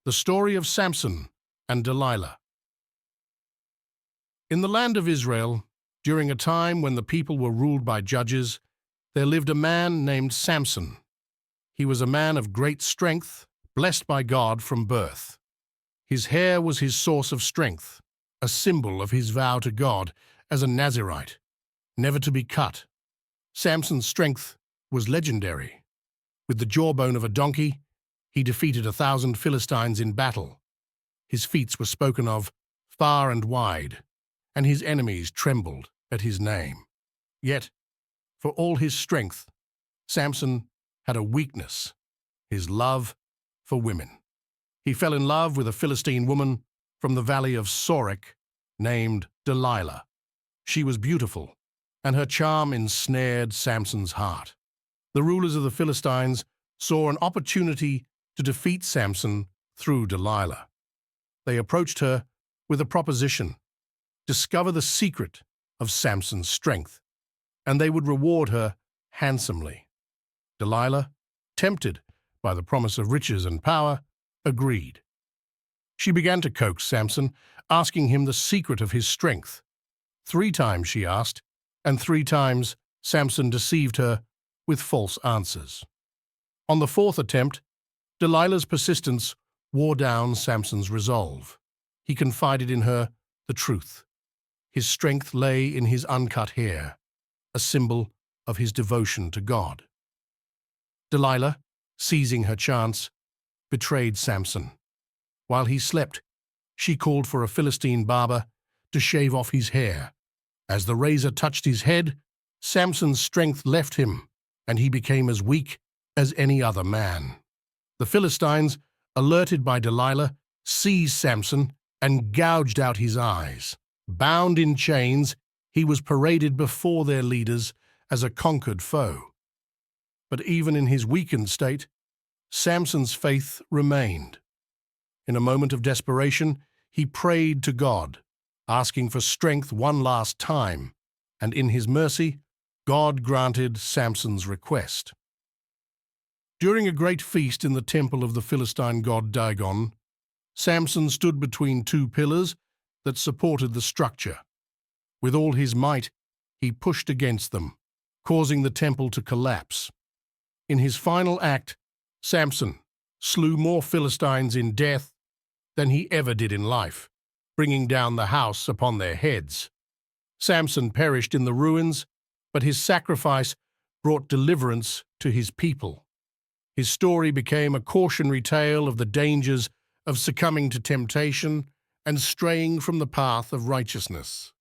The story of Samson and Delilah. In the land of Israel, during a time when the people were ruled by judges, there lived a man named Samson. He was a man of great strength, blessed by God from birth. His hair was his source of strength, a symbol of his vow to God as a Nazirite, never to be cut. Samson's strength was legendary. With the jawbone of a donkey, he defeated 1,000 Philistines in battle. His feats were spoken of far and wide, and his enemies trembled at his name. Yet, for all his strength, Samson had a weakness: his love for women. He fell in love with a Philistine woman from the valley of Sorek named Delilah. She was beautiful, and her charm ensnared Samson's heart. The rulers of the Philistines saw an opportunity to defeat Samson through Delilah. They approached her with a proposition: discover the secret of Samson's strength, and they would reward her handsomely. Delilah, tempted by the promise of riches and power, agreed. She began to coax Samson, asking him the secret of his strength. 3 times she asked, and 3 times Samson deceived her with false answers. On the 4th attempt, Delilah's persistence wore down Samson's resolve. He confided in her the truth. His strength lay in his uncut hair, a symbol of his devotion to God. Delilah, seizing her chance, betrayed Samson. While he slept, she called for a Philistine barber to shave off his hair. As the razor touched his head, Samson's strength left him, and he became as weak as any other man. The Philistines, alerted by Delilah, seized Samson and gouged out his eyes. Bound in chains, he was paraded before their leaders as a conquered foe. But even in his weakened state, Samson's faith remained. In a moment of desperation, he prayed to God, asking for strength one last time, and in his mercy, God granted Samson's request. During a great feast in the temple of the Philistine god Dagon, Samson stood between 2 pillars that supported the structure. With all his might, he pushed against them, causing the temple to collapse. In his final act, Samson slew more Philistines in death than he ever did in life, bringing down the house upon their heads. Samson perished in the ruins, but his sacrifice brought deliverance to his people. His story became a cautionary tale of the dangers of succumbing to temptation and straying from the path of righteousness.